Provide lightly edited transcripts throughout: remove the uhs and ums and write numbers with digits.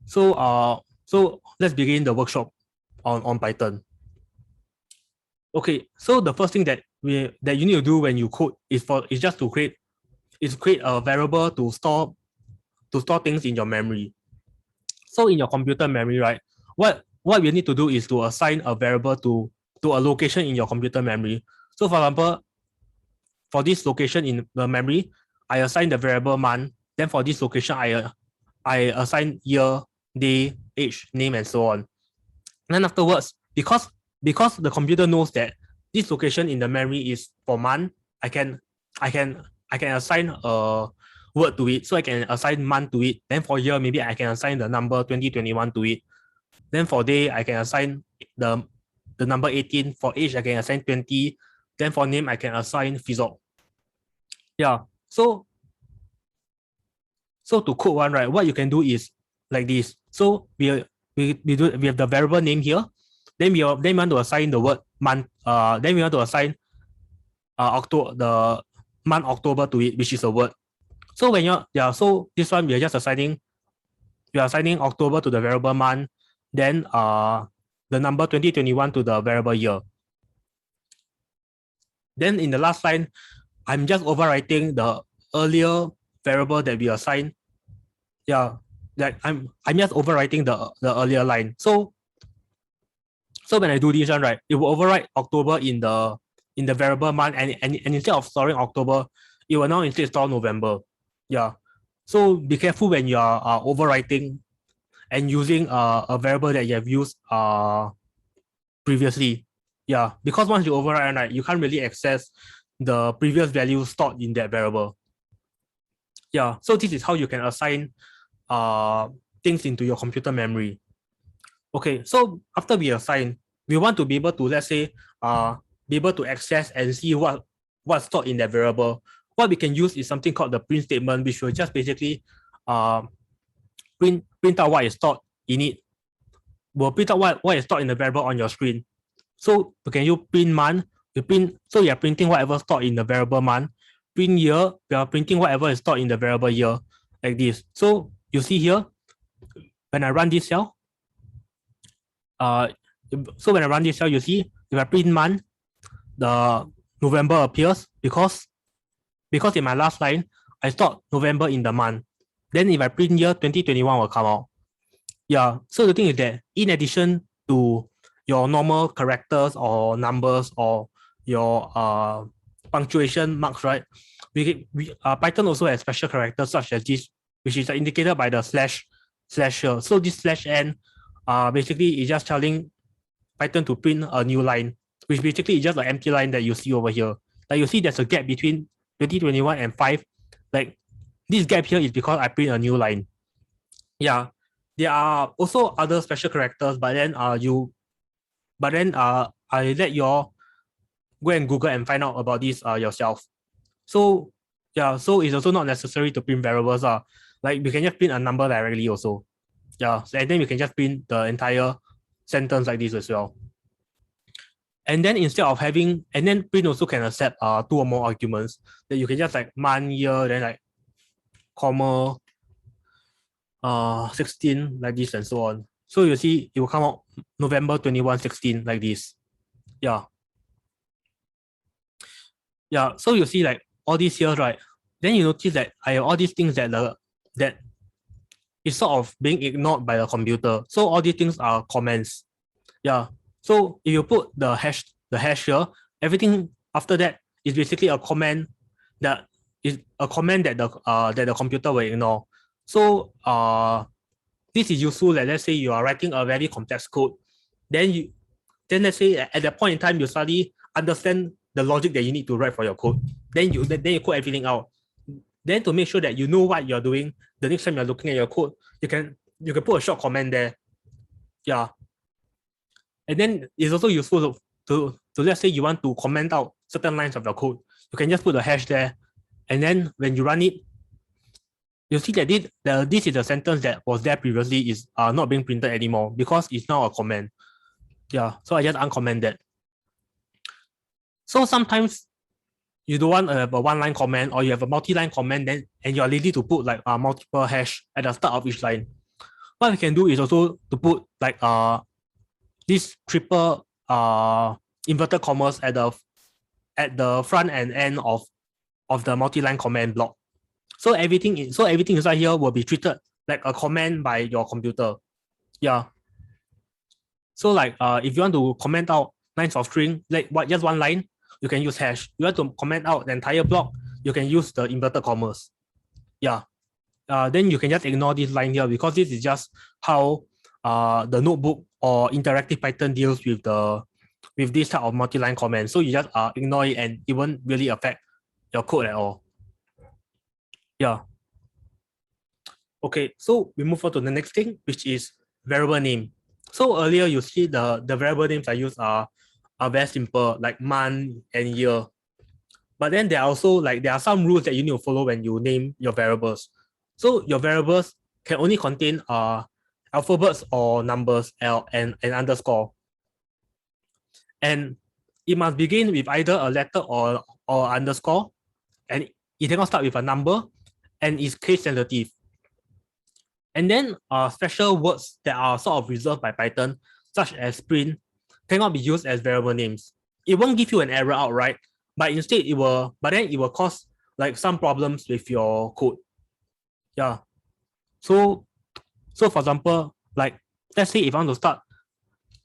So let's begin the workshop on Python. Okay, so the first thing that you need to do when you code is just to create a variable to store things in your memory. So in your computer memory, right? What you need to do is to assign a variable to a location in your computer memory. So for example, for this location in the memory, I assign the variable month. Then for this location, I assign year, day, age, name, and so on. And then afterwards, because the computer knows that this location in the memory is for month, I can assign a word to it. So I can assign month to it. Then for year, maybe I can assign the number 2021 to it. Then for day, I can assign the number 18. For age, I can assign 20. Then for name, I can assign Fizok. Yeah. So to code one, right, what you can do is like this. So we have the variable name here. Then we want to assign the word month. Then we want to assign October, the month October to it, which is a word. So when so this one we are just assigning October to the variable month, then the number 2021 to the variable year. Then in the last line, I'm just overwriting the earlier variable that we assigned. Yeah, that I'm just overwriting the earlier line. So when I do this one, right, it will overwrite October in the variable month, and instead of storing October, it will now instead store November. Yeah. So be careful when you are overwriting and using a variable that you have used previously. Yeah, because once you overwrite, right, you can't really access the previous value stored in that variable. Yeah, so this is how you can assign things into your computer memory. Okay, so after we assign, we want to be able to, let's say, be able to access and see what's stored in that variable. What we can use is something called the print statement, which will just basically print out what is stored in it. Will print out what is stored in the variable on your screen. So can you print month? So you are printing whatever stored in the variable month. Print year, we are printing whatever is stored in the variable year, like this. So you see here, when I run this cell, you see if I print month, the November appears because in my last line, I stored November in the month. Then if I print year, 2021 will come out. Yeah, so the thing is that in addition to your normal characters or numbers or your punctuation marks, right? Python also has special characters such as this, which is indicated by the slash here. So this slash n basically is just telling Python to print a new line, which basically is just an empty line that you see over here. Like you see there's a gap between 2021 and 5. Like this gap here is because I print a new line. Yeah, there are also other special characters, but then I let you all go and Google and find out about this yourself. So yeah, so it's also not necessary to print variables. Like we can just print a number directly also. Yeah, and then we can just print the entire sentence like this as well. And then instead of having, and then print also can accept 2 or more arguments that you can just like month, year, then like comma 16 like this and so on. So you see it will come out November 21, 16 like this. Yeah. Yeah, so you see like all these here, right? Then you notice that I have all these things that is sort of being ignored by the computer. So all these things are comments. Yeah. So if you put the hash here, everything after that is basically a comment that the computer will ignore. So this is useful. Like, let's say you are writing a very complex code, then let's say at that point in time you suddenly understand the logic that you need to write for your code. Then you code everything out. Then to make sure that you know what you're doing, the next time you're looking at your code, you can put a short comment there. Yeah. And then it's also useful to let's say you want to comment out certain lines of your code. You can just put a hash there. And then when you run it, you see that this is a sentence that was there previously is not being printed anymore because it's now a comment. Yeah, so I just uncomment that. So sometimes you don't want to have a one-line comment or you have a multi-line comment, then and you're lazy to put like multiple hash at the start of each line. what we can do is also to put like this triple inverted commas at the front and end of the multi-line command block. So everything inside here will be treated like a command by your computer. Yeah. So like if you want to comment out lines of string, like just one line, you can use hash. You want to comment out the entire block, you can use the inverted commas. Yeah. Then you can just ignore this line here because this is just how the notebook or interactive Python deals with this type of multi-line command. So you just ignore it and it won't really affect your code at all. Yeah. Okay, so we move on to the next thing, which is variable name. So earlier you see the variable names I use are very simple, like month and year. But then there are some rules that you need to follow when you name your variables. So your variables can only contain alphabets or numbers and underscore. And it must begin with either a letter or underscore, and it cannot start with a number, and is case sensitive. And then special words that are sort of reserved by Python, such as print, cannot be used as variable names. It won't give you an error outright, but instead it will cause like some problems with your code. Yeah. So for example, like let's say if I want to start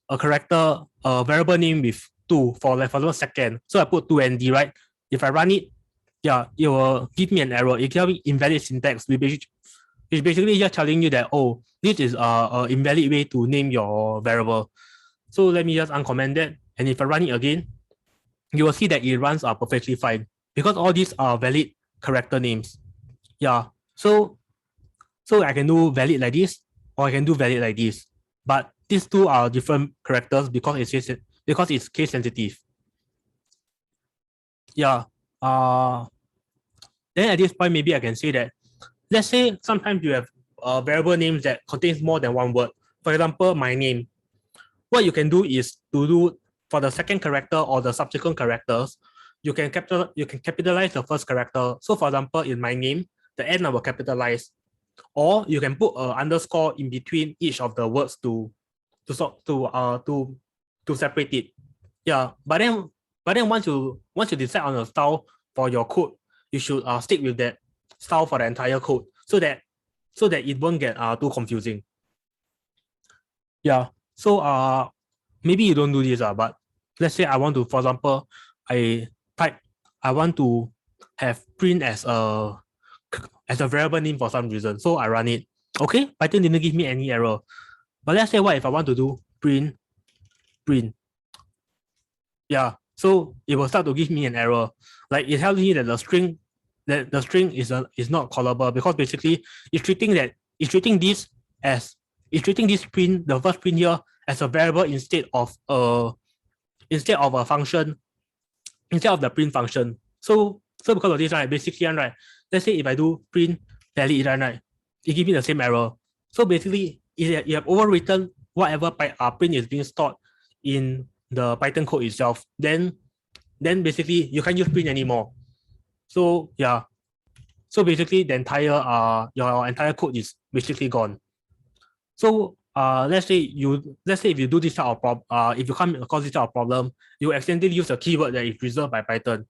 a character, a variable name with 2 for like for example second. So I put 2nd, right? If I run it, yeah, it will give me an error. It gives me invalid syntax, which basically just telling you that, oh, this is a invalid way to name your variable. So let me just uncomment that. And if I run it again, you will see that it runs perfectly fine because all these are valid character names. Yeah. So I can do valid like this, or I can do valid like this. But these two are different characters because it's case sensitive. Yeah. Then at this point, maybe I can say that, let's say sometimes you have variable names that contains more than one word. For example, my name. What you can do is to do for the second character or the subsequent characters, you can capitalize the first character. So for example, in my name, the N I will capitalize, or you can put an underscore in between each of the words to separate it. Yeah, but then once you decide on a style for your code, you should stick with that style for the entire code so that it won't get too confusing. Yeah. So maybe you don't do this, but let's say I want to, for example, I want to have print as a variable name for some reason. So I run it. Okay, Python didn't give me any error. But let's say what if I want to do print. Yeah, so it will start to give me an error. Like it tells me that the string is not callable because basically it's treating this print, the first print here, as a variable instead of a function, instead of the print function. So because of this, right, basically, right, let's say if I do print valid, right, it gives me the same error. So basically, if you have overwritten whatever print is being stored in the Python code itself, then basically you can't use print anymore. So yeah, so basically the entire your entire code is basically gone. So let's say if you do this type of problem, if you come across this type of problem, you accidentally use a keyword that is reserved by Python.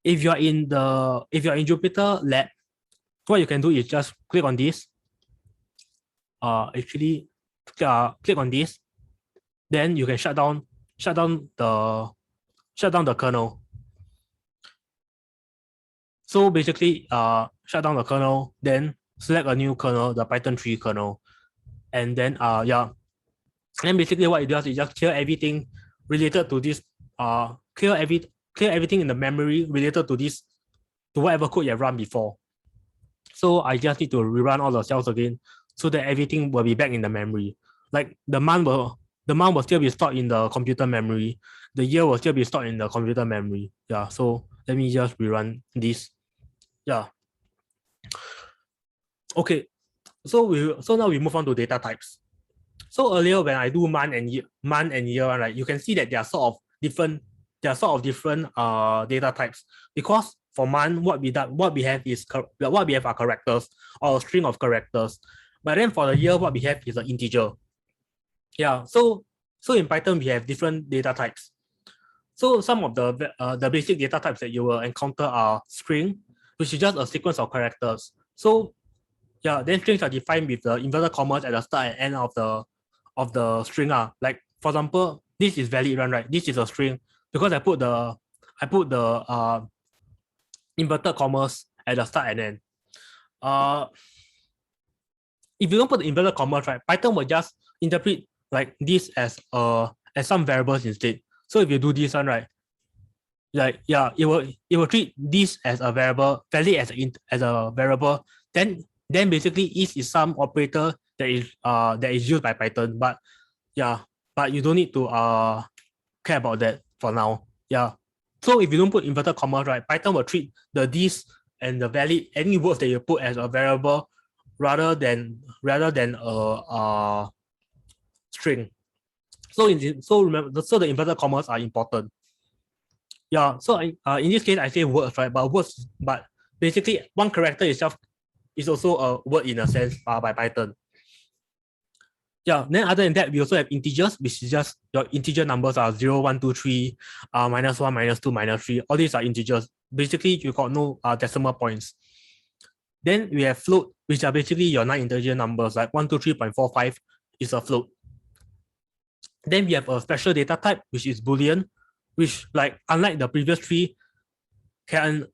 If you're in Jupyter Lab, what you can do is just click on this. Click on this, then you can shut down the kernel. So basically, shut down the kernel, then select a new kernel, the Python 3 kernel, and then and basically what it does is just clear everything related to this, clear everything in the memory related to this, to whatever code you have run before. So I just need to rerun all the cells again so that everything will be back in the memory. Like the month will still be stored in the computer memory. The year will still be stored in the computer memory. Yeah, so let me just rerun this. Yeah. Okay, so now we move on to data types. So earlier when I do month and year, right, you can see that there are sort of different data types, because for month what we have are characters or a string of characters. But then for the year, what we have is an integer. Yeah, so in Python, we have different data types. So some of the basic data types that you will encounter are string, which is just a sequence of characters. So yeah, then strings are defined with the inverted commas at the start and end of the string. Like for example, this is valid run, right? This is a string because I put the inverted commas at the start and end. If you don't put the inverted commas, right, Python will just interpret like this as some variables instead. So if you do this one, right, like yeah, it will treat this as a variable, valid as a variable. Then basically is some operator that is used by Python. But yeah, but you don't need to care about that for now. Yeah. So if you don't put inverted commas, right, Python will treat the this and the valid any words that you put as a variable rather than a string. So remember, so the inverted commas are important. Yeah. So in this case, I say words, right? But basically, one character itself is also a word in a sense by Python. Yeah, then other than that, we also have integers, which is just your integer numbers are 0, 1, 2, 3, minus 1, minus 2, minus 3. All these are integers. Basically, you got no decimal points. Then we have float, which are basically your non-integer numbers, like 123.45 is a float. Then we have a special data type, which is Boolean, which, like, unlike the previous three, can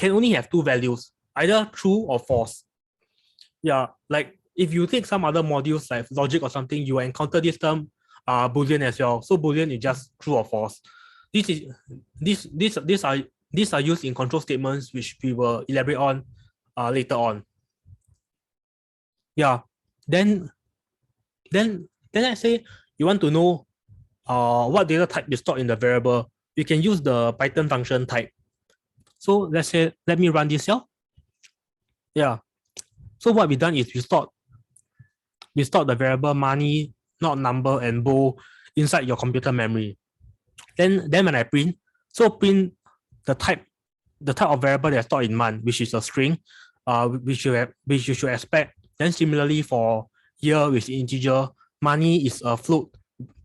only have two values, either true or false. Yeah, like if you take some other modules like logic or something, you will encounter this term Boolean as well. So Boolean is just true or false. These are used in control statements, which we will elaborate on later on. Yeah. Then let's say you want to know what data type is stored in the variable. You can use the Python function type. So let's say, let me run this here. Yeah. So what we done is we stored the variable money, not number, and bow inside your computer memory. Then when I print, print the type of variable that's stored in month, which is a string, which you should expect. Then similarly for year with integer, money is a float,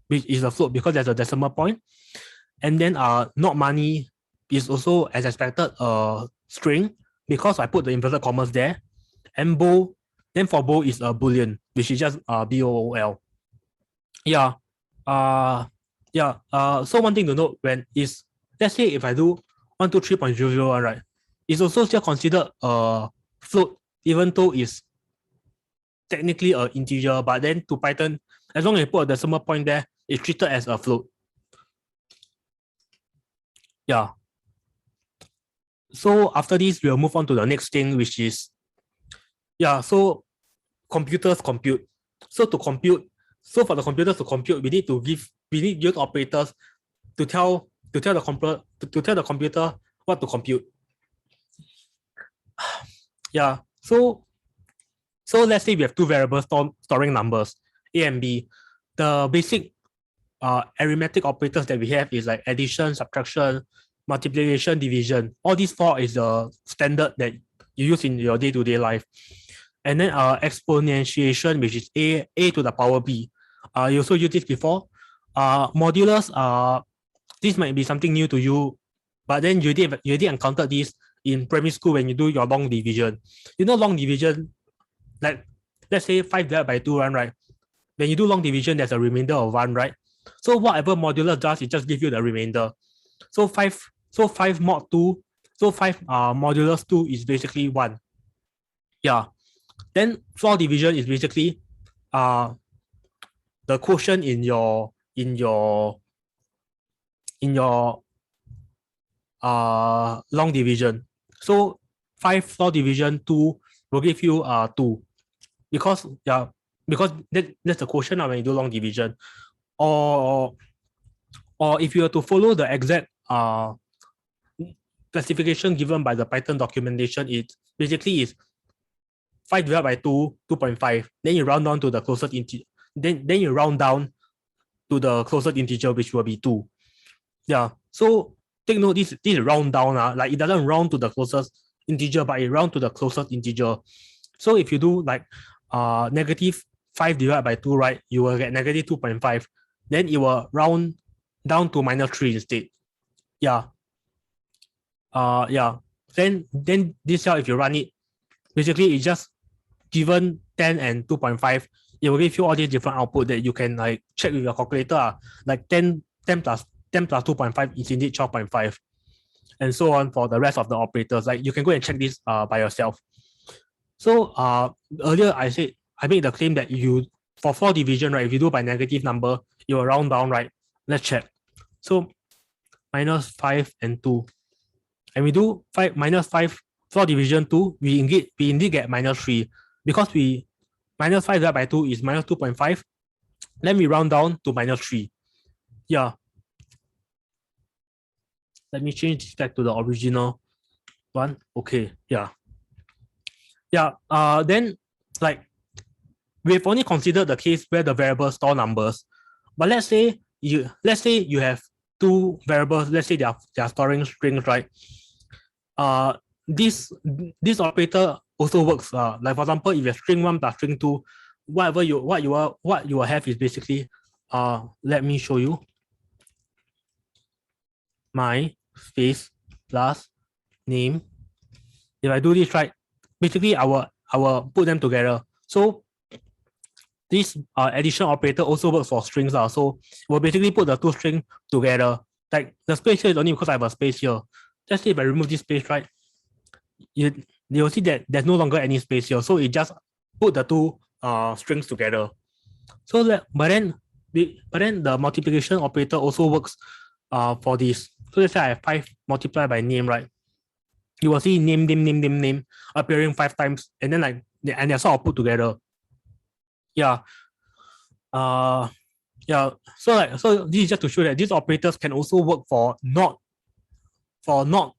which is a float because there's a decimal point. And then not money is also, as expected, a string because I put the inverted commas there. And bow, then for bow is a Boolean, which is just BOOL. Yeah. So one thing to note when is, let's say if I do 123.001, right, it's also still considered a float, even though it's technically an integer, but then to Python, as long as you put a decimal point there, it's treated as a float. Yeah. So after this, we'll move on to the next thing, which is, yeah, so computers compute. So to compute, for the computers to compute, we need use operators to tell the computer what to compute. Yeah. So let's say we have two variables storing numbers, A and B. The basic arithmetic operators that we have is like addition, subtraction, multiplication, division. All these four is the standard that you use in your day-to-day life. And then exponentiation, which is a to the power b. You also used this before. Modulus, this might be something new to you, but then you did encounter this in primary school when you do your long division. You know long division, like let's say 5 divided by 2, right? When you do long division, there's a remainder of 1, right? So whatever modulus does, it just gives you the remainder. So 5 mod 2, so 5 modulus 2 is basically 1. Yeah. Then floor division is basically the quotient in your long division. So 5 floor division 2 will give you 2 because that's the quotient when you do long division. Or if you were to follow the exact classification given by the Python documentation, it basically is 5 divided by 2, 2.5. Then you round down to the closest integer. Then you round down to the closest integer, which will be 2. Yeah. So take note, this is round down. Like it doesn't round to the closest integer, but it round to the closest integer. So if you do like negative 5 divided by 2, right, you will get negative 2.5. Then it will round down to minus 3 instead. Yeah. Yeah. Then this cell, if you run it, basically it's just given 10 and 2.5. It will give you all these different output that you can like check with your calculator. Like 10 plus 2.5 is indeed 12.5. And so on for the rest of the operators. Like you can go and check this by yourself. So earlier I made the claim that you for 4 division, right, if you do by negative number, you will round down, right? Let's check. So minus 5 and 2. And we do 5 minus 5 4 division 2, we indeed get minus 3 because we minus 5 divided by 2 is minus 2.5. Then we round down to minus 3. Yeah. Let me change this back to the original one. Okay. Yeah. Yeah. Then like we've only considered the case where the variables store numbers. But let's say you have two variables. Let's say they are storing strings, right? This operator also works. Like for example, if you have string 1 plus string 2, what you will have is basically let me show you. My space plus name. If I do this right, basically I will put them together. So this addition operator also works for strings. So we'll basically put the two strings together. Like the space here is only because I have a space here. Let's say if I remove this space, right, you'll see that there's no longer any space here. So it just put the two strings together. So but then the multiplication operator also works for this. So let's say I have 5 multiplied by name, right? You will see name appearing 5 times, and then like they're sort of put together. Yeah. Yeah. So this is just to show that these operators can also work for not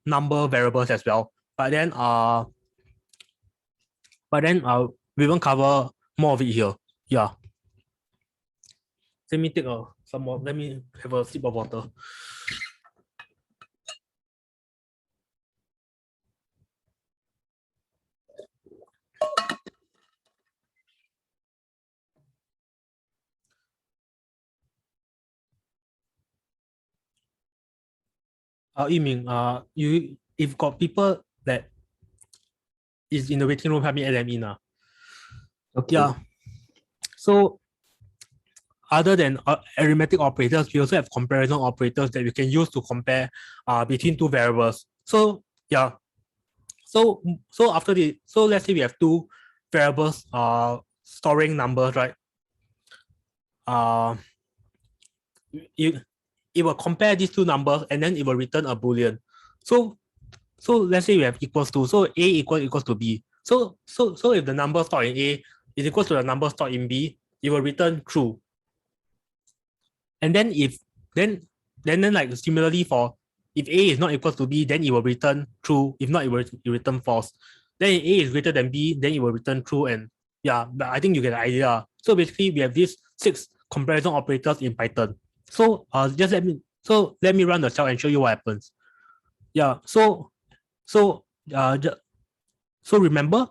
number variables as well. But then we won't cover more of it here. Yeah. Let me take some more. Let me have a sip of water. Yiming, you if got people that is in the waiting room, help me add them in. Okay. Yeah. So other than arithmetic operators, we also have comparison operators that we can use to compare between two variables. So yeah. So let's say we have two variables storing numbers, right? It will compare these two numbers and then it will return a Boolean. So let's say we have equals to, so A equals to B. So if the number stored in A is equal to the number stored in B, it will return true. And then if then like similarly for if A is not equal to B, then it will return true. If not, it will return false. Then if A is greater than B, then it will return true. And yeah, but I think you get the idea. So basically, we have these 6 comparison operators in Python. So let me run the cell and show you what happens. Yeah. So remember,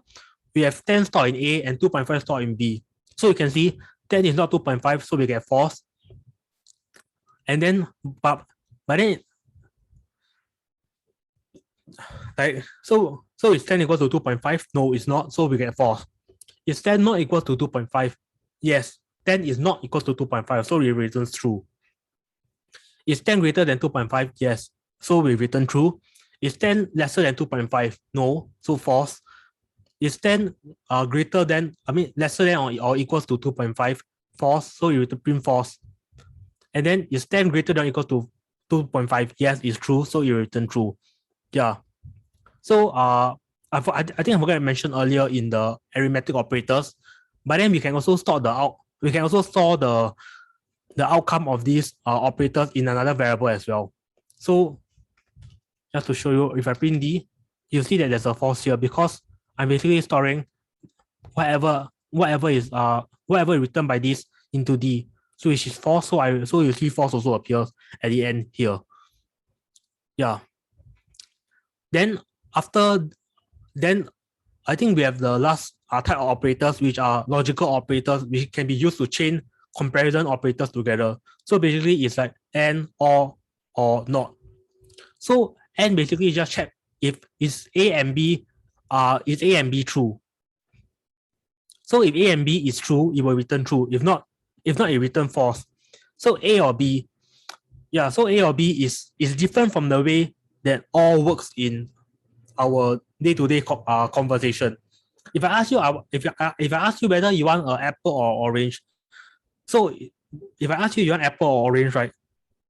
we have 10 stored in A and 2.5 stored in B. So you can see 10 is not 2.5, so we get false. And then but then like so is 10 equal to 2.5? No, it's not. So we get false. Is 10 not equal to 2.5? Yes, 10 is not equal to 2.5, so we return true. Is 10 greater than 2.5? Yes, so we return true. Is 10 lesser than 2.5? No, so false. Is 10 greater than, lesser than or equals to 2.5? False, so you return false. And then is 10 greater than or equal to 2.5? Yes, it's true, so you return true. Yeah. So I think I forgot to mention earlier in the arithmetic operators, but then we can also store the outcome of these operators in another variable as well. So just to show you, if I print D, you see that there's a false here because I'm basically storing whatever is written by this into D. So which is false. So you see false also appears at the end here. Yeah. Then I think we have the last type of operators, which are logical operators, which can be used to chain comparison operators together. So basically, it's like and, or not. So and basically just check if is A and B true. So if A and B is true, it will return true. If not, it return false. So A or B, yeah. So A or B is different from the way that all works in our day-to-day conversation. If I ask you, if I ask you whether you want an apple or orange, so if I ask you want apple or orange, right?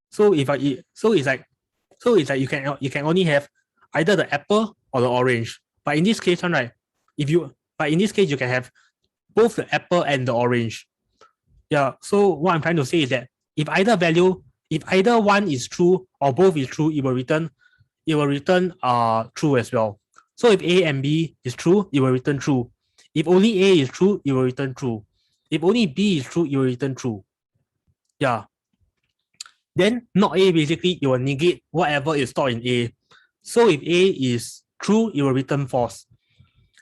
So if I eat, so it's like you can only have either the apple or the orange. But in this case, right? But in this case, you can have both the apple and the orange. Yeah. So what I'm trying to say is that if either one is true or both is true, it will return true as well. So if A and B is true, it will return true. If only A is true, it will return true. If only B is true, it will return true. Yeah. Then not A, basically it will negate whatever is stored in A. So if A is true, it will return false.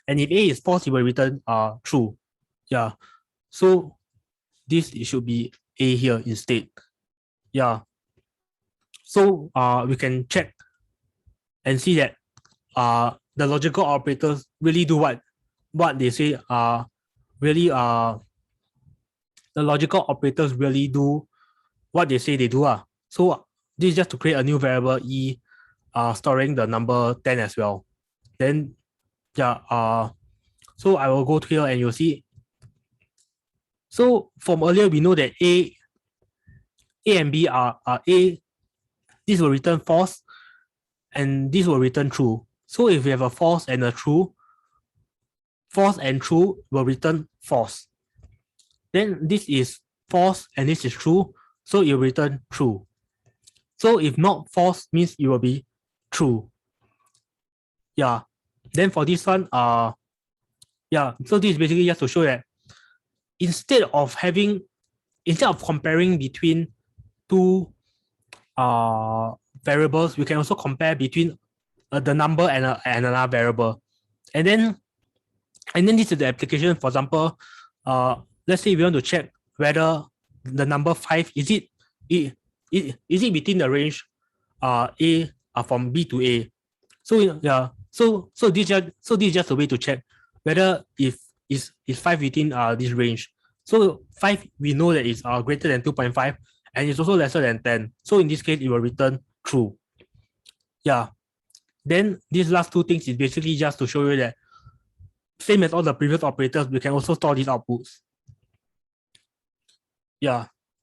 And if A is false, it will return true. Yeah. So this should be A here instead. Yeah. So we can check and see that the logical operators really do what they say really the logical operators really do what they say they do. So this is just to create a new variable E storing the number 10 as well. Then yeah, so I will go to here and you'll see. So from earlier we know that A and B are A, this will return false and this will return true. So if we have a false and a true, false and true will return false. Then this is false and this is true, so it will return true. So if not false means it will be true. Yeah. Then for this one, yeah, so this is basically just to show that instead of comparing between two variables, we can also compare between the number and another variable. And then this is the application. For example, let's say we want to check whether the number 5 is it between the range A from B to A. So yeah, so this is just a way to check whether if is 5 within this range. So 5 we know that it's greater than 2.5 and it's also lesser than 10. So in this case, it will return true. Yeah. Then these last two things is basically just to show you that same as all the previous operators, we can also store these outputs. Yeah.